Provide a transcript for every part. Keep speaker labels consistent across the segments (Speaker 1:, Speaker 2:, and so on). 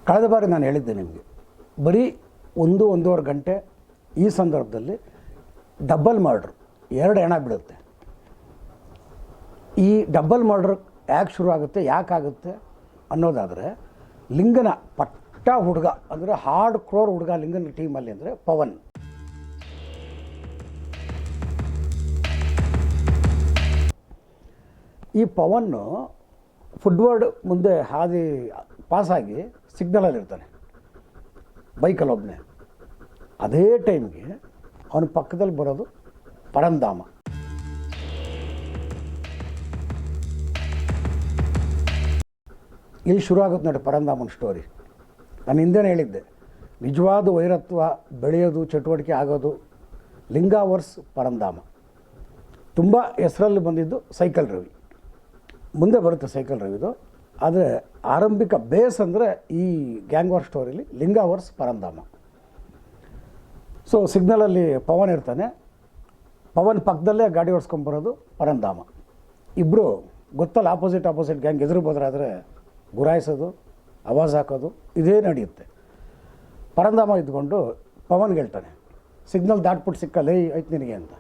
Speaker 1: ಕಳೆದ ಬಾರಿ ನಾನು ಹೇಳಿದ್ದೆ ನಿಮಗೆ, ಬರೀ 1-1.5 ಗಂಟೆ ಈ ಸಂದರ್ಭದಲ್ಲಿ ಡಬಲ್ ಮರ್ಡ್ರ್, 2 ಹೆಣ ಬಿಡುತ್ತೆ. ಈ ಡಬಲ್ ಮರ್ಡ್ರ್ ಯಾಕೆ ಶುರು ಆಗುತ್ತೆ, ಯಾಕಾಗುತ್ತೆ ಅನ್ನೋದಾದರೆ, ಲಿಂಗನ ಪಟ್ಟ ಹುಡುಗ ಅಂದರೆ ಹಾರ್ಡ್ ಕ್ರೋರ್ ಹುಡುಗ ಲಿಂಗನ ಟೀಮಲ್ಲಿ ಅಂದರೆ ಪವನ್. ಈ ಪವನ್ನು ಫುಡ್ವರ್ಡ್ ಮುಂದೆ ಹಾದಿ ಪಾಸಾಗಿ ಸಿಗ್ನಲಲ್ಲಿರ್ತಾನೆ ಬೈಕಲ್ಲಿ ಒಬ್ಬನೇ. ಅದೇ ಟೈಮ್ಗೆ ಅವನ ಪಕ್ಕದಲ್ಲಿ ಬರೋದು ಪರಂಧಾಮ. ಇಲ್ಲಿ ಶುರು ಆಗುತ್ತೆ ನೋಡಿ ಪರಂಧಾಮನ ಸ್ಟೋರಿ. ನಾನು ಹಿಂದೆನೇ ಹೇಳಿದ್ದೆ, ನಿಜವಾದ ವೈರತ್ವ ಬೆಳೆಯೋದು, ಚಟುವಟಿಕೆ ಆಗೋದು ಲಿಂಗಾವರ್ಸ್ ಪರಂಧಾಮ. ತುಂಬ ಹೆಸರಲ್ಲಿ ಬಂದಿದ್ದು ಸೈಕಲ್ ರವಿ, ಮುಂದೆ ಬರುತ್ತೆ ಸೈಕಲ್ ರವಿದು. ಆದರೆ ಆರಂಭಿಕ ಬೇಸ್ ಅಂದರೆ ಈ ಗ್ಯಾಂಗ್ ವಾರ್ ಸ್ಟೋರಿಲಿ ಲಿಂಗಾವರ್ಸ್ ಪರಂಧಾಮ. ಸೊ ಸಿಗ್ನಲಲ್ಲಿ ಪವನ್ ಇರ್ತಾನೆ, ಪವನ್ ಪಕ್ಕದಲ್ಲೇ ಗಾಡಿ ಓಡಿಸ್ಕೊಂಬರೋದು ಪರಂಧಾಮ. ಇಬ್ಬರು ಗೊತ್ತಲ್ಲ, ಆಪೋಸಿಟ್ ಗ್ಯಾಂಗ್ ಎದುರು ಬದರಾದರೆ ಗುರಾಯಿಸೋದು, ಆವಾಜ್ ಹಾಕೋದು ಇದೇ ನಡೆಯುತ್ತೆ. ಪರಂಧಾಮ ಇದ್ಕೊಂಡು ಪವನ್ಗೆ ಹೇಳ್ತಾನೆ, ಸಿಗ್ನಲ್ ದಾಟ್ಬಿಟ್ಟು ಸಿಕ್ಕಲ್ಲ ಐತೆ ನಿನಗೆ ಅಂತ.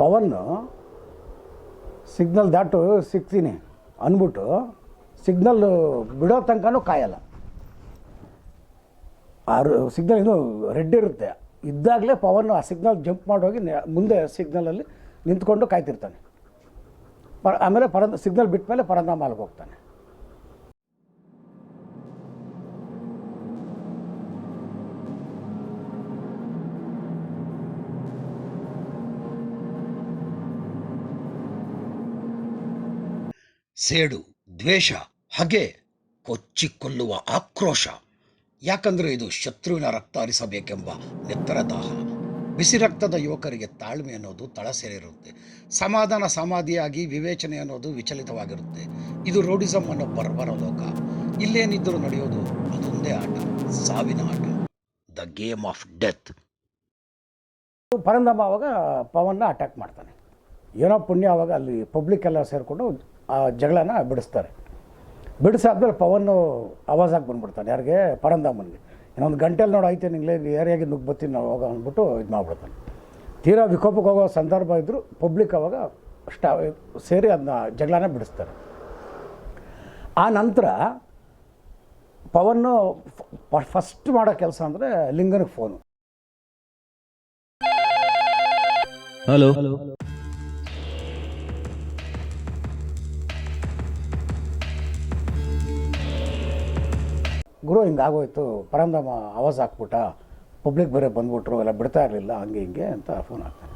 Speaker 1: ಪವನ್ನು ಸಿಗ್ನಲ್ ದಾಟು ಸಿಗ್ತೀನಿ ಅಂದ್ಬಿಟ್ಟು ಸಿಗ್ನಲ್ ಬಿಡೋ ತನಕನೂ ಕಾಯಲ್ಲ. ಸಿಗ್ನಲ್ ಇನ್ನೂ ರೆಡ್ ಇರುತ್ತೆ, ಇದ್ದಾಗಲೇ ಪವನ್ ಆ ಸಿಗ್ನಲ್ ಜಂಪ್ ಮಾಡೋಗಿ ಮುಂದೆ ಸಿಗ್ನಲಲ್ಲಿ ನಿಂತ್ಕೊಂಡು ಕಾಯ್ತಿರ್ತಾನೆ. ಆಮೇಲೆ ಸಿಗ್ನಲ್ ಬಿಟ್ಟ ಮೇಲೆ ಪರಂಧಾಮ ಅಲ್ಲಿಗೆ ಹೋಗ್ತಾನೆ.
Speaker 2: ಸೇಡು, ದ್ವೇಷ, ಹಗೆ, ಕೊಚ್ಚಿಕೊಳ್ಳುವ ಆಕ್ರೋಶ. ಯಾಕಂದರೆ ಇದು ಶತ್ರುವಿನ ರಕ್ತ ಹರಿಸಬೇಕೆಂಬ ನೆತ್ತರ ದಾಹ. ಬಿಸಿ ರಕ್ತದ ಯುವಕರಿಗೆ ತಾಳ್ಮೆ ಅನ್ನೋದು ತಳ ಸೇರಿರುತ್ತೆ. ಸಮಾಧಾನ ಸಮಾಧಿಯಾಗಿ ವಿವೇಚನೆ ಅನ್ನೋದು ವಿಚಲಿತವಾಗಿರುತ್ತೆ. ಇದು ರೋಡಿಸಮ್ ಅನ್ನೋ ಬರ್ಬರ ಲೋಕ. ಇಲ್ಲೇನಿದ್ದರೂ ನಡೆಯೋದು ಅದೊಂದೇ ಆಟ, ಸಾವಿನ ಆಟ, ದ ಗೇಮ್ ಆಫ್ ಡೆತ್.
Speaker 1: ಪರಂಧಾಮ ಆವಾಗ ಪವನ್ನ ಅಟ್ಯಾಕ್ ಮಾಡ್ತಾನೆ. ಏನೋ ಪುಣ್ಯ ಆವಾಗ ಅಲ್ಲಿ ಪಬ್ಲಿಕ್ ಎಲ್ಲ ಸೇರಿಕೊಂಡು ಆ ಜಗಳನ ಬಿಡಿಸ್ತಾರೆ. ಬಿಡಿಸಾದ್ಮೇಲೆ ಪವನ್ನು ಆವಾಜಾಗಿ ಬಂದ್ಬಿಡ್ತಾನೆ. ಯಾರಿಗೆ? ಪರಂಧಾಮನಿಗೆ. ಇನ್ನೊಂದು ಗಂಟೆಯಲ್ಲಿ ನೋಡಿ ಐತೆ ನಿಂಗೆ ಏರಿಯಾಗೆ ನುಗ್ಗಿ ಬರ್ತೀನಿ ನಾವು ಹೋಗೋ ಅಂದ್ಬಿಟ್ಟು ಇದು ಮಾಡ್ಬಿಡ್ತಾನೆ. ತೀರಾ ವಿಕೋಪಕ್ಕೆ ಹೋಗೋ ಸಂದರ್ಭ ಇದ್ದರೂ ಪಬ್ಲಿಕ್ ಅವಾಗ ಸೇರಿ ಅದನ್ನ ಜಗಳನ ಬಿಡಿಸ್ತಾರೆ. ಆ ನಂತರ ಪವನ್ನು ಫಸ್ಟ್ ಮಾಡೋ ಕೆಲಸ ಅಂದರೆ ಲಿಂಗನಿಗೆ ಫೋನು.
Speaker 3: ಹಲೋ,
Speaker 1: ಗುರು ಹಿಂಗಾಗೋಯ್ತು, ಪರಂಧಾಮ ಆವಾಜ್ ಹಾಕ್ಬಿಟ್ಟ, ಪಬ್ಲಿಕ್ ಬೇರೆ ಬಂದ್ಬಿಟ್ರು, ಎಲ್ಲ ಬಿಡ್ತಾ ಇರಲಿಲ್ಲ, ಹಂಗೆ ಹಿಂಗೆ ಅಂತ ಫೋನ್ ಹಾಕ್ತಾನೆ.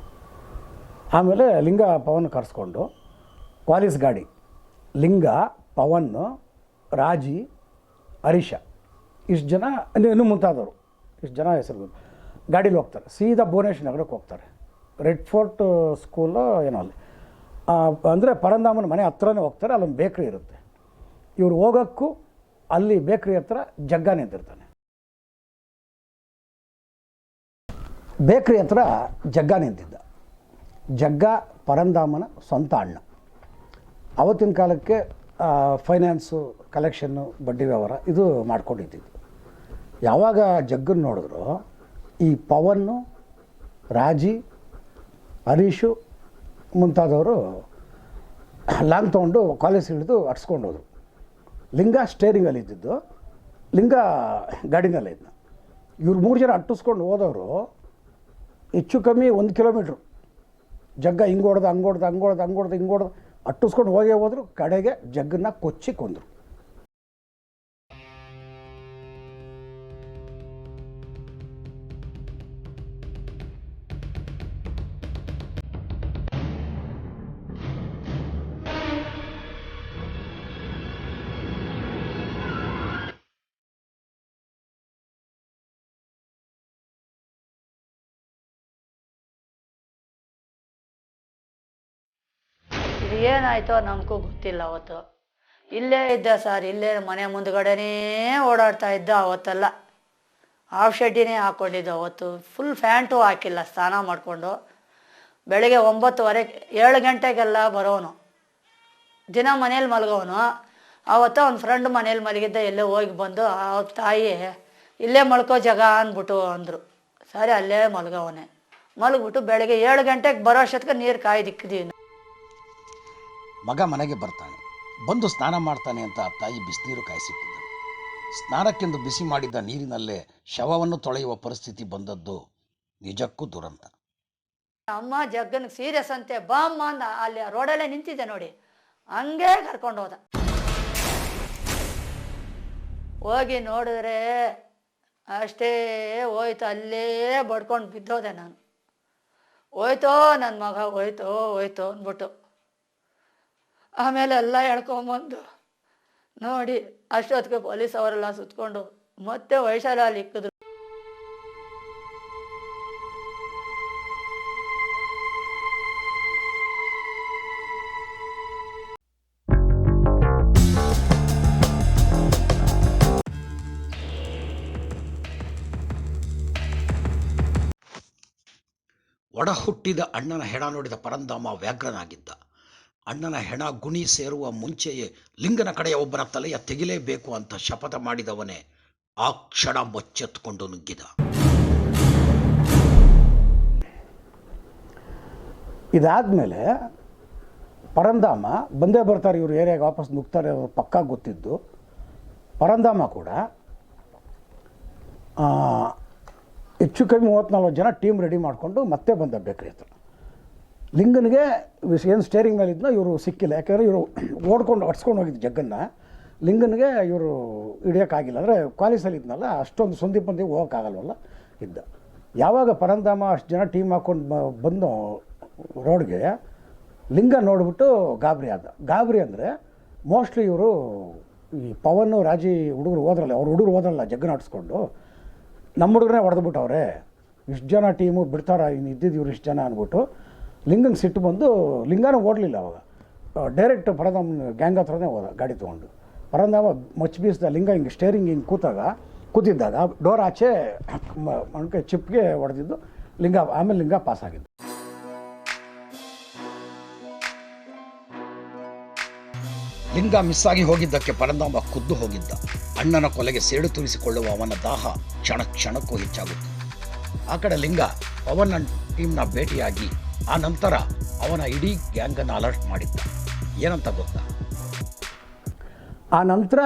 Speaker 1: ಆಮೇಲೆ ಲಿಂಗ ಪವನ್ ಕರೆಸ್ಕೊಂಡು ಕ್ವಾಲಿಸ್ ಗಾಡಿ, ಲಿಂಗ, ಪವನ್, ರಾಜಿ, ಹರೀಶ, ಇಷ್ಟು ಜನ ಇನ್ನೂ ಮುಂತಾದವರು, ಇಷ್ಟು ಜನ ಹೆಸರು ಗಾಡೀಲಿ ಹೋಗ್ತಾರೆ. ಸೀದಾ ಭುವನೇಶ್ವರ ನಗರಕ್ಕೆ ಹೋಗ್ತಾರೆ. ರೆಡ್ ಫೋರ್ಟ್ ಸ್ಕೂಲು ಏನೋ ಅಲ್ಲಿ ಅಂದರೆ ಪರಂಧಾಮನ ಮನೆ ಹತ್ರನೇ ಹೋಗ್ತಾರೆ. ಅಲ್ಲೊಂದು ಬೇಕ್ರಿ ಇರುತ್ತೆ. ಇವ್ರು ಹೋಗೋಕ್ಕೂ ಅಲ್ಲಿ ಬೇಕ್ರಿ ಹತ್ರ ಜಗ್ಗ ನಿಂತಿರ್ತಾನೆ. ಬೇಕ್ರಿ ಹತ್ರ ಜಗ್ಗ ನಿಂತಿದ್ದ. ಜಗ್ಗ ಪರಂಧಾಮನ ಸ್ವಂತ ಅಣ್ಣ. ಆವತ್ತಿನ ಕಾಲಕ್ಕೆ ಫೈನಾನ್ಸು, ಕಲೆಕ್ಷನ್ನು, ಬಡ್ಡಿ ವ್ಯವಹಾರ ಇದು ಮಾಡ್ಕೊಂಡಿದ್ದಿದ್ದು. ಯಾವಾಗ ಜಗ್ಗನ್ನು ನೋಡಿದ್ರು ಈ ಪವನ್ನು, ರಾಜಿ, ಹರೀಶು ಮುಂತಾದವರು ಲಾಂಗ್ ತೊಗೊಂಡು ಕಾಲೇಜ್ ಹಿಡಿದು ಅಟ್ಸ್ಕೊಂಡು ಹೋದರು. ಲಿಂಗ ಸ್ಟೇರಿಂಗಲ್ಲಿ ಇದ್ದಿದ್ದು, ಲಿಂಗ ಗಾಡಿನಲ್ಲೇ ಇದ್ದ. ಇವ್ರು 3 ಜನ ಅಟ್ಟಿಸ್ಕೊಂಡು ಹೋದವರು ಹೆಚ್ಚು ಕಮ್ಮಿ 1 ಕಿಲೋಮೀಟ್ರು. ಜಗ್ಗ ಹಿಂಗೋಡ್ದು ಹಿಂಗೋಡ್ದು ಅಟ್ಟಿಸ್ಕೊಂಡು ಹೋದ್ರು. ಕಡೆಗೆ ಜಗ್ಗನ್ನ ಕೊಚ್ಚಿ ಕೊಂದರು.
Speaker 4: ಏನಾಯ್ತೋ ನಮಗೂ ಗೊತ್ತಿಲ್ಲ. ಅವತ್ತು ಇಲ್ಲೇ ಇದ್ದ ಸರ್, ಇಲ್ಲೇ ಮನೆ ಮುಂದ್ಗಡೆನೇ ಓಡಾಡ್ತಾ ಇದ್ದ. ಅವತ್ತೆಲ್ಲ ಹಾಫ್ ಶೆಡ್ಡಿನೇ ಹಾಕ್ಕೊಂಡಿದ್ದು. ಅವತ್ತು ಫುಲ್ ಫ್ಯಾಂಟು ಹಾಕಿಲ್ಲ, ಸ್ನಾನ ಮಾಡಿಕೊಂಡು ಬೆಳಗ್ಗೆ 9:30 7 ಗಂಟೆಗೆಲ್ಲ ಬರೋನು. ದಿನ ಮನೇಲಿ ಮಲಗೋನು. ಆವತ್ತ ಒಂದು ಫ್ರೆಂಡ್ ಮನೇಲಿ ಮಲಗಿದ್ದ ಎಲ್ಲೇ ಹೋಗಿ ಬಂದು ಆ ತಾಯಿ ಇಲ್ಲೇ ಮಲ್ಕೋ ಜಾಗ ಅಂದ್ಬಿಟ್ಟು ಅಂದರು. ಸರಿ ಅಲ್ಲೇ ಮಲ್ಗವನೆ. ಮಲಗ್ಬಿಟ್ಟು ಬೆಳಗ್ಗೆ 7 ಗಂಟೆಗೆ ಬರೋ ಅಷ್ಟೊತ್ತಿಗೆ ನೀರು ಕಾಯ್ದಿಕ್ಕಿದೀವಿ.
Speaker 2: ಮಗ ಮನೆಗೆ ಬರ್ತಾನೆ. ಬಂದು ಸ್ನಾನ ಮಾಡ್ತಾನೆ ಅಂತ ತಾಯಿ ಬಿಸಿನೀರು ಕಾಯಿಸಿಟ್ಟಿದ್ದಳು. ಸ್ನಾನಕ್ಕೆಂದು ಬಿಸಿ ಮಾಡಿದ್ದ ನೀರಿನಲ್ಲೇ ಶವವನ್ನು ತೊಳೆಯುವ ಪರಿಸ್ಥಿತಿ ಬಂದದ್ದು ನಿಜಕ್ಕೂ ದುರಂತ.
Speaker 4: ಅಮ್ಮ ಜಗ್ಗನಿಗೆ ಸೀರಿಯಸ್ ಅಂತೆ, ಬಾಮ್ಮ ಅಂದ. ಅಲ್ಲಿ ರೋಡಲ್ಲೇ ನಿಂತಿದ್ದೆ ನೋಡಿ, ಹಂಗೆ ಕರ್ಕೊಂಡು ಹೋದ. ಹೋಗಿ ನೋಡಿದ್ರೆ ಅಷ್ಟೇ ಹೋಯ್ತು, ಅಲ್ಲೇ ಬಡ್ಕೊಂಡು ಬಿದ್ದೋದೆ ನಾನು. ಹೋಯ್ತೋ ನನ್ನ ಮಗ, ಹೋಯ್ತೋ ಹೋಯ್ತೋ ಅಂದ್ಬಿಟ್ಟು ಆಮೇಲೆ ಎಲ್ಲ ಎಳ್ಕೊಂಬಂದು ನೋಡಿ ಅಷ್ಟೊತ್ತಿಗೆ ಪೊಲೀಸ್ ಅವರೆಲ್ಲ ಸುತ್ಕೊಂಡು ಮತ್ತೆ ವೈಶಾಲಲ್ಲಿ ಇಕ್ಕಿದ್ರು.
Speaker 2: ಒಡ ಹುಟ್ಟಿದ ಅಣ್ಣನ ಹೆಣ ನೋಡಿದ ಪರಂಧಾಮ ವ್ಯಾಘ್ರನಾಗಿದ್ದ. ಅಣ್ಣನ ಹೆಣ ಗುಣಿ ಸೇರುವ ಮುಂಚೆಯೇ ಲಿಂಗನ ಕಡೆಯ ಒಬ್ಬರ ತಲೆಯ ತೆಗಿಲೇಬೇಕು ಅಂತ ಶಪಥ ಮಾಡಿದವನೇ ಆ ಕ್ಷಣ ಮೊಚ್ಚೆತ್ಕೊಂಡು ನುಗ್ಗಿದ.
Speaker 1: ಇದಾದಮೇಲೆ ಪರಂಧಾಮ ಬಂದೇ ಬರ್ತಾರೆ, ಇವರು ಏರಿಯಾಗೆ ವಾಪಸ್ ನುಗ್ತಾರೆ ಪಕ್ಕಾ ಗೊತ್ತಿದ್ದು. ಪರಂಧಾಮ ಕೂಡ ಹೆಚ್ಚು ಕಮ್ಮಿ 34 ಜನ ಟೀಮ್ ರೆಡಿ ಮಾಡಿಕೊಂಡು ಮತ್ತೆ ಬಂದ ಬೇಕ್ರಿ ಹತ್ರ. ಲಿಂಗನಿಗೆ ಏನು ಸ್ಟೇರಿಂಗ್ ಮೇಲೆ ಇದ್ನೋ ಇವರು ಸಿಕ್ಕಿಲ್ಲ. ಯಾಕೆಂದರೆ ಇವರು ಓಡ್ಕೊಂಡು ಹೊಡ್ಸ್ಕೊಂಡು ಹೋಗಿದ್ದು ಜಗ್ಗನ್ನ. ಲಿಂಗನಿಗೆ ಇವರು ಹಿಡಿಯೋಕ್ಕಾಗಿಲ್ಲ. ಅಂದರೆ ಕಾಲೇಜಲ್ಲಿ ಇದ್ನಲ್ಲ, ಅಷ್ಟೊಂದು ಸಂದಿ ಬಂದಿ ಹೋಗೋಕ್ಕಾಗಲ್ವಲ್ಲ ಇದ್ದ. ಯಾವಾಗ ಪರಂಧಾಮ ಅಷ್ಟು ಜನ ಟೀಮ್ ಹಾಕ್ಕೊಂಡು ಬಂದು ರೋಡ್ಗೆ, ಲಿಂಗ ನೋಡಿಬಿಟ್ಟು ಗಾಬರಿ ಆದ. ಗಾಬರಿ ಅಂದರೆ ಮೋಸ್ಟ್ಲಿ ಇವರು ಈ ಪವನ್ ರಾಜಿ ಹುಡುಗರು ಹೋದ್ರಲ್ಲ, ಅವ್ರು ಹುಡುಗರು ಹೋದ್ರಲ್ಲ ಜಗ್ಗನ ಆಡಿಸ್ಕೊಂಡು, ನಮ್ಮ ಹುಡುಗರನ್ನೇ ಹೊಡೆದ್ಬಿಟ್ಟವ್ರೆ, ಇಷ್ಟು ಜನ ಟೀಮು ಬಿಡ್ತಾರ, ಇನ್ನು ಇದ್ದಿದ್ದು ಇವ್ರು ಇಷ್ಟು ಜನ ಅಂದ್ಬಿಟ್ಟು ಲಿಂಗಂಗೆ ಸಿಟ್ಟು ಬಂದು, ಲಿಂಗನೂ ಓಡಲಿಲ್ಲ ಅವಾಗ, ಡೈರೆಕ್ಟ್ ಪರಂಧಾಮನ ಗ್ಯಾಂಗ್ ಹತ್ರನೇ ಹೋದ ಗಾಡಿ ತೊಗೊಂಡು. ಪರಂಧಾಮ ಮಚ್ಚ ಬೀಸ್ದ ಲಿಂಗ ಹಿಂಗೆ ಸ್ಟೇರಿಂಗ್ ಹಿಂಗೆ ಕೂತಿದ್ದಾಗ ಡೋರ್ ಆಚೆ ಮಣ್ಕೆ ಚಿಪ್ಗೆ ಹೊಡೆದಿದ್ದು ಲಿಂಗ. ಆಮೇಲೆ ಲಿಂಗ ಪಾಸ್ ಆಗಿದ್ದು.
Speaker 2: ಲಿಂಗ ಮಿಸ್ ಆಗಿ ಹೋಗಿದ್ದಕ್ಕೆ ಪರಂಧಾಮ ಖುದ್ದು ಹೋಗಿದ್ದ. ಅಣ್ಣನ ಕೊಲೆಗೆ ಸೇಡು ತೂರಿಸಿಕೊಳ್ಳುವ ಅವನ ದಾಹ ಕ್ಷಣ ಕ್ಷಣಕ್ಕೂ ಹೆಚ್ಚಾಗುತ್ತೆ. ಆ ಕಡೆ ಲಿಂಗ ಪವನ್ ಟೀಮ್ನ ಭೇಟಿಯಾಗಿ ಆ ನಂತರ ಅವನ ಇಡೀ ಗ್ಯಾಂಗನ್ನು ಅಲರ್ಟ್ ಮಾಡಿದ್ದ. ಏನಂತ ಗೊತ್ತಾ?
Speaker 1: ಆ ನಂತರ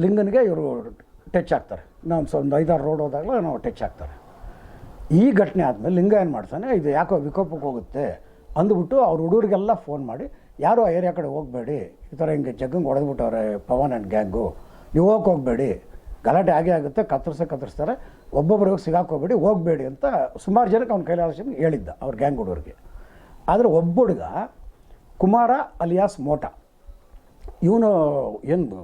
Speaker 1: ಲಿಂಗನಿಗೆ ಇವರು ಟಚ್ ಆಗ್ತಾರೆ. ನಾವು ಒಂದು 5-6 ರೋಡ್ ಹೋದಾಗಲೂ ನಾವು ಟಚ್ ಆಗ್ತಾರೆ. ಈ ಘಟನೆ ಆದಮೇಲೆ ಲಿಂಗ ಏನು ಮಾಡ್ತಾನೆ, ಇದು ಯಾಕೋ ವಿಕೋಪಕ್ಕೆ ಹೋಗುತ್ತೆ ಅಂದ್ಬಿಟ್ಟು ಅವ್ರ ಹುಡುಗರಿಗೆಲ್ಲ ಫೋನ್ ಮಾಡಿ, ಯಾರು ಆ ಏರಿಯಾ ಕಡೆ ಹೋಗಬೇಡಿ, ಈ ಥರ ಹಿಂಗೆ ಜಗ್ಗಂಗೆ ಹೊಡೆದ್ಬಿಟ್ಟವ್ರೆ ಪವನ್ ಆ್ಯಂಡ್ ಗ್ಯಾಂಗು, ನೀವು ಹೋಗಬೇಡಿ, ಗಲಾಟೆ ಆಗೇ ಆಗುತ್ತೆ, ಕತ್ತರಿಸ್ತಾರೆ, ಒಬ್ಬೊಬ್ಬರಿಗೆ ಸಿಗಾಕೋಬೇಡಿ, ಹೋಗಬೇಡಿ ಅಂತ ಸುಮಾರು ಜನಕ್ಕೆ ಅವ್ನ ಕೈಲಾಸ ಹೇಳಿದ್ದ ಅವ್ರ ಗ್ಯಾಂಗ್ ಹುಡುಗರಿಗೆ. ಆದರೆ ಒಬ್ಬ ಹುಡುಗ ಕುಮಾರ ಅಲಿಯಾಸ್ ಮೋಟಾ, ಇವನು ಏನು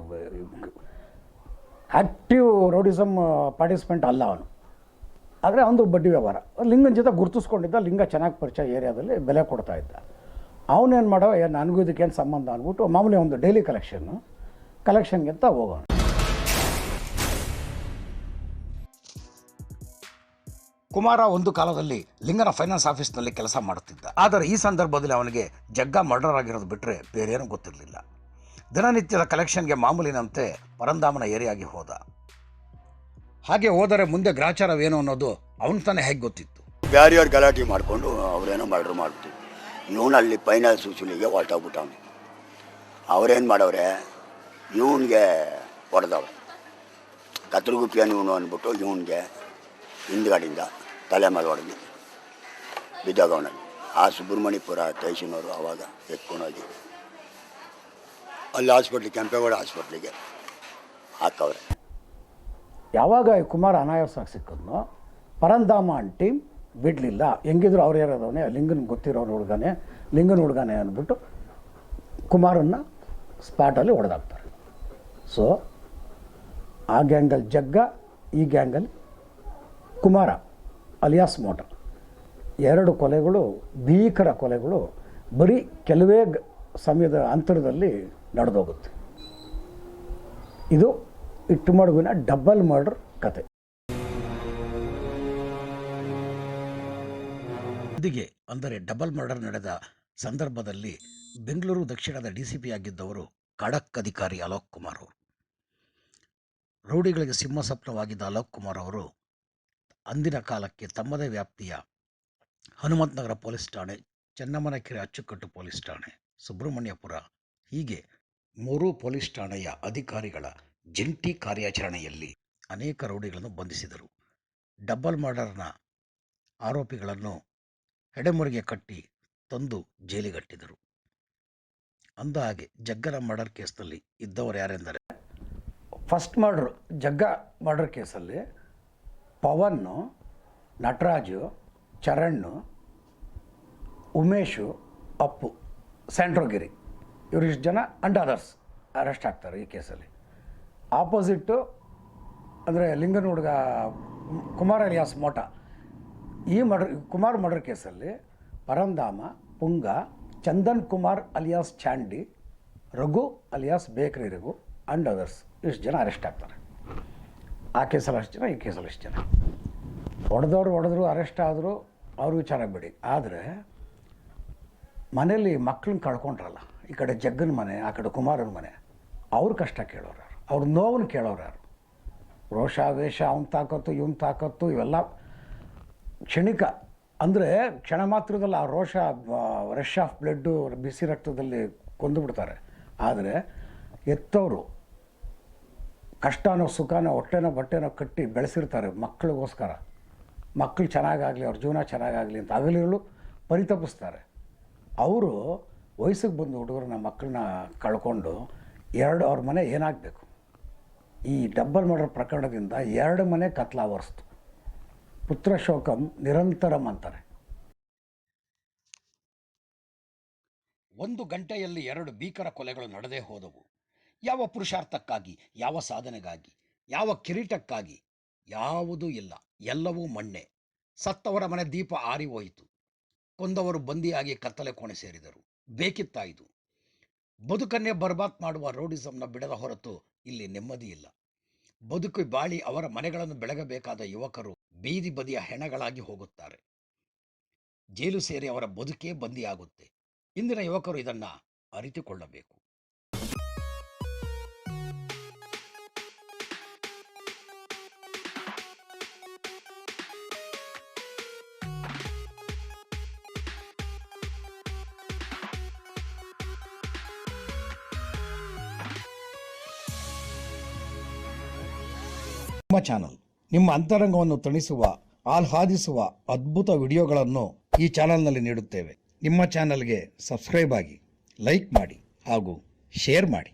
Speaker 1: ಆ್ಯಕ್ಟಿವ್ ರೌಡಿಸಮ್ ಪಾರ್ಟಿಸಿಪೆಂಟ್ ಅಲ್ಲ ಅವನು, ಆದರೆ ಅವನು ಬಡ್ಡಿ ವ್ಯವಹಾರ. ಲಿಂಗನ ಜೊತೆ ಗುರುತಿಸ್ಕೊಂಡಿದ್ದ. ಲಿಂಗ ಚೆನ್ನಾಗಿ ಪರಿಚಯ, ಏರಿಯಾದಲ್ಲಿ ಬೆಲೆ ಕೊಡ್ತಾ ಇದ್ದ. ಅವನೇನು ಮಾಡೋ, ನನಗೂ ಇದಕ್ಕೇನು ಸಂಬಂಧ ಅಂದ್ಬಿಟ್ಟು ಮಾಮೂಲಿ ಒಂದು ಡೈಲಿ ಕಲೆಕ್ಷನ್ಗೆ ಅಂತ ಹೋಗೋಣ.
Speaker 2: ಕುಮಾರ ಒಂದು ಕಾಲದಲ್ಲಿ ಲಿಂಗನ ಫೈನಾನ್ಸ್ ಆಫೀಸ್ನಲ್ಲಿ ಕೆಲಸ ಮಾಡುತ್ತಿದ್ದ. ಆದರೆ ಈ ಸಂದರ್ಭದಲ್ಲಿ ಅವನಿಗೆ ಜಗ್ಗ ಮರ್ಡರ್ ಆಗಿರೋದು ಬಿಟ್ಟರೆ ಬೇರೇನೂ ಗೊತ್ತಿರಲಿಲ್ಲ. ದಿನನಿತ್ಯದ ಕಲೆಕ್ಷನ್ಗೆ ಮಾಮೂಲಿನಂತೆ ಪರಂಧಾಮನ ಏರಿಯಾಗಿ ಹೋದ. ಹಾಗೆ ಹೋದರೆ ಮುಂದೆ ಗ್ರಾಚಾರವೇನು ಅನ್ನೋದು ಅವನು ತಾನೇ ಹೇಗೆ ಗೊತ್ತಿತ್ತು.
Speaker 5: ಬ್ಯಾರಿಯರ್ ಗಲಾಟೆ ಮಾಡಿಕೊಂಡು ಅವರೇನೋ ಮರ್ಡರ್ ಮಾಡ್ತು. ಇವನಲ್ಲಿ ಫೈನಾನ್ಸ್ ಉಸುಲಿಗೆ ಹೊರಟೋಗ್ಬಿಟ್ಟವನು. ಅವರೇನು ಮಾಡವ್ರೆ, ಇವನಿಗೆ ಹೊಡೆದವ್ರೆ, ಕತ್ರಗುಪ್ಪಿಯನ್ನು ಇವನು ಅಂದ್ಬಿಟ್ಟು ಇವನಿಗೆ ಹಿಂದ್ಗಡೆಯಿಂದ ತಲೆ ಮೇಲೆ ಹೊಡೆದು ಬಿದ್ದವನಲ್ಲಿ. ಆ ಸುಬ್ರಹ್ಮಣ್ಯಪುರ ಸ್ಟೇಷನವರು ಆವಾಗ ಎತ್ಕೊಂಡೋಗಿ ಅಲ್ಲಿ ಹಾಸ್ಪಿಟ್ಲಿಗೆ, ಕೆಂಪೇಗೌಡ ಹಾಸ್ಪಿಟ್ಲಿಗೆ ಹಾಕವ್ರೆ.
Speaker 1: ಯಾವಾಗ ಕುಮಾರ ಅನಾಯಾಸಾಗಿ ಸಿಕ್ಕಿದ್ನೋ ಪರಂಧಾಮ ಟೀಮ್ ಬಿಡಲಿಲ್ಲ. ಹೆಂಗಿದ್ರು ಅವ್ರು ಯಾರದವನೇ, ಲಿಂಗನ ಗೊತ್ತಿರೋರು ಲಿಂಗನ ಹುಡುಗನೇ ಅಂದ್ಬಿಟ್ಟು ಕುಮಾರನ್ನ ಸ್ಪಾಟಲ್ಲಿ ಹೊಡೆದಾಕ್ತಾರೆ. ಸೊ ಆ ಗ್ಯಾಂಗಲ್ಲಿ ಜಗ್ಗ, ಈ ಗ್ಯಾಂಗಲ್ಲಿ ಕುಮಾರ ಅಲಿಯಾಸ್ ಮೋಟಾ. 2 ಕೊಲೆಗಳು, ಭೀಕರ ಕೊಲೆಗಳು ಬರೀ ಕೆಲವೇ ಸಮಯದ ಅಂತರದಲ್ಲಿ ನಡೆದೋಗುತ್ತೆ. ಇದು ಇಟ್ಟುಮಡುವಿನ ಡಬಲ್ ಮರ್ಡರ್ ಕತೆ.
Speaker 2: ಅಂದರೆ ಡಬಲ್ ಮರ್ಡರ್ ನಡೆದ ಸಂದರ್ಭದಲ್ಲಿ ಬೆಂಗಳೂರು ದಕ್ಷಿಣದ DCP ಆಗಿದ್ದವರು ಖಡಕ್ ಅಧಿಕಾರಿ ಅಲೋಕ್ ಕುಮಾರ್ ಅವರು. ರೌಡಿಗಳಿಗೆ ಸಿಂಹಸ್ವಪ್ನವಾಗಿದ್ದ ಅಲೋಕ್ ಕುಮಾರ್ ಅವರು ಅಂದಿನ ಕಾಲಕ್ಕೆ ತಮ್ಮದೇ ವ್ಯಾಪ್ತಿಯ ಹನುಮಂತನಗರ ಪೊಲೀಸ್ ಠಾಣೆ, ಚೆನ್ನಮ್ಮನಕೆರೆ ಅಚ್ಚುಕಟ್ಟು ಪೊಲೀಸ್ ಠಾಣೆ, ಸುಬ್ರಹ್ಮಣ್ಯಪುರ ಹೀಗೆ 3 ಪೊಲೀಸ್ ಠಾಣೆಯ ಅಧಿಕಾರಿಗಳ ಜಂಟಿ ಕಾರ್ಯಾಚರಣೆಯಲ್ಲಿ ಅನೇಕ ರೌಡಿಗಳನ್ನು ಬಂಧಿಸಿದರು. ಡಬಲ್ ಮರ್ಡರ್ನ ಆರೋಪಿಗಳನ್ನು ಹೆಡೆಮುರಿಗೆ ಕಟ್ಟಿ ತಂದು ಜೈಲಿಗಟ್ಟಿದರು. ಅಂದ ಹಾಗೆ ಜಗ್ಗನ ಮರ್ಡರ್ ಕೇಸ್ನಲ್ಲಿ ಇದ್ದವರು ಯಾರೆಂದರೆ,
Speaker 1: ಫಸ್ಟ್ ಮರ್ಡ್ರ್ ಜಗ್ಗ ಮರ್ಡರ್ ಕೇಸಲ್ಲಿ ಪವನ್ನು, ನಟರಾಜು, ಚರಣ್, ಉಮೇಶು, ಅಪ್ಪು, ಸ್ಯಾಂಡ್ರೋಗಿರಿ ಇವರಿಷ್ಟು ಜನ ಅಂಡ್ ಅದರ್ಸ್ ಅರೆಸ್ಟ್ ಆಗ್ತಾರೆ ಈ ಕೇಸಲ್ಲಿ. ಆಪೋಸಿಟ್ಟು ಅಂದರೆ ಲಿಂಗನ ಹುಡುಗ ಕುಮಾರ್ ಅಲಿಯಾಸ್ ಮೋಟ, ಈ ಕುಮಾರ್ ಮರ್ಡರ್ ಕೇಸಲ್ಲಿ ಪರಂಧಾಮ, ಪುಂಗ, ಚಂದನ್ ಕುಮಾರ್ ಅಲಿಯಾಸ್ ಚಾಂಡಿ, ರಘು ಅಲಿಯಾಸ್ ಬೇಕ್ರಿ ರಘು ಅಂಡ್ ಅದರ್ಸ್ ಇಷ್ಟು ಜನ ಅರೆಸ್ಟ್ ಆಗ್ತಾರೆ. ಆ ಕೇಸಲ್ಲಿ ಅಷ್ಟು ಜನ, ಈ ಕೇಸಲ್ಲಿ ಅಷ್ಟು ಜನ. ಹೊಡೆದ್ರು ಅರೆಸ್ಟ್ ಆದರು, ಅವ್ರ ವಿಚಾರ ಬಿಡಿ. ಆದರೆ ಮನೇಲಿ ಮಕ್ಕಳನ್ನ ಕಳ್ಕೊಂಡ್ರಲ್ಲ, ಈ ಕಡೆ ಜಗ್ಗನ ಮನೆ, ಆ ಕಡೆ ಕುಮಾರನ ಮನೆ, ಅವ್ರ ಕಷ್ಟ ಕೇಳೋರು ಯಾರು, ಅವ್ರ ನೋವನ್ನು ಕೇಳೋರು ಯಾರು? ರೋಷ ವೇಷ, ಅವನ ತಾಕತ್ತು ಇವನ ತಾಕತ್ತು ಇವೆಲ್ಲ ಕ್ಷಣಿಕ. ಅಂದರೆ ಕ್ಷಣ ಮಾತ್ರದಲ್ಲಿ ಆ ರೋಷ, ರಶ್ ಆಫ್ ಬ್ಲಡ್ಡು, ಬಿಸಿ ರಕ್ತದಲ್ಲಿ ಕೊಂದು ಬಿಡ್ತಾರೆ. ಆದರೆ ಎತ್ತವರು ಕಷ್ಟನೋ ಸುಖನೋ ಹೊಟ್ಟೆನೋ ಬಟ್ಟೆನೋ ಕಟ್ಟಿ ಬೆಳೆಸಿರ್ತಾರೆ ಮಕ್ಕಳಿಗೋಸ್ಕರ, ಮಕ್ಕಳು ಚೆನ್ನಾಗಾಗಲಿ, ಅವ್ರ ಜೀವನ ಚೆನ್ನಾಗಾಗಲಿ ಅಂತ ಹಗಲಿರುಳು ಪರಿತಪಿಸ್ತಾರೆ. ಅವರು ವಯಸ್ಸಿಗೆ ಬಂದು ಹುಡುಗರನ್ನ ಮಕ್ಕಳನ್ನ ಕಳ್ಕೊಂಡು ಅವ್ರ ಮನೆ ಏನಾಗಬೇಕು? ಈ ಡಬ್ಬಲ್ ಮರ್ಡರ್ ಪ್ರಕರಣದಿಂದ 2 ಮನೆ ಕತ್ಲಾವರಿಸ್ತು. ಪುತ್ರ ಶೋಕಂ ನಿರಂತರಂ ಅಂತಾರೆ.
Speaker 2: 1 ಗಂಟೆಯಲ್ಲಿ 2 ಭೀಕರ ಕೊಲೆಗಳು ನಡೆದೇ ಹೋದವು. ಯಾವ ಪುರುಷಾರ್ಥಕ್ಕಾಗಿ, ಯಾವ ಸಾಧನೆಗಾಗಿ, ಯಾವ ಕಿರೀಟಕ್ಕಾಗಿ? ಯಾವುದೂ ಇಲ್ಲ, ಎಲ್ಲವೂ ಮಣ್ಣೆ. ಸತ್ತವರ ಮನೆ ದೀಪ ಆರಿ ಹೋಯಿತು. ಕೊಂದವರು ಬಂದಿಯಾಗಿ ಕತ್ತಲೆ ಕೋಣೆ ಸೇರಿದರು. ಬೇಕಿತ್ತಾಯಿತು. ಬದುಕನ್ನೇ ಬರ್ಬಾದ್ ಮಾಡುವ ರೌಡಿಸಂನ ಬಿಡದ ಹೊರತು ಇಲ್ಲಿ ನೆಮ್ಮದಿ ಇಲ್ಲ. ಬದುಕು ಬಾಳಿ ಅವರ ಮನೆಗಳನ್ನು ಬೆಳಗಬೇಕಾದ ಯುವಕರು ಬೀದಿ ಬದಿಯ ಹೆಣಗಳಾಗಿ ಹೋಗುತ್ತಾರೆ. ಜೈಲು ಸೇರಿ ಅವರ ಬದುಕೇ ಬಂದಿಯಾಗುತ್ತೆ. ಇಂದಿನ ಯುವಕರು ಇದನ್ನು ಅರಿತುಕೊಳ್ಳಬೇಕು.
Speaker 1: ನಿಮ್ಮ ಚಾನಲ್ ನಿಮ್ಮ ಅಂತರಂಗವನ್ನು ತಣಿಸುವ, ಆಹ್ಲಾದಿಸುವ ಅದ್ಭುತ ವಿಡಿಯೋಗಳನ್ನು ಈ ಚಾನಲ್ನಲ್ಲಿ ನೀಡುತ್ತೇವೆ. ನಿಮ್ಮ ಚಾನಲ್ಗೆ ಸಬ್ಸ್ಕ್ರೈಬ್ ಆಗಿ, ಲೈಕ್ ಮಾಡಿ ಹಾಗೂ ಶೇರ್ ಮಾಡಿ.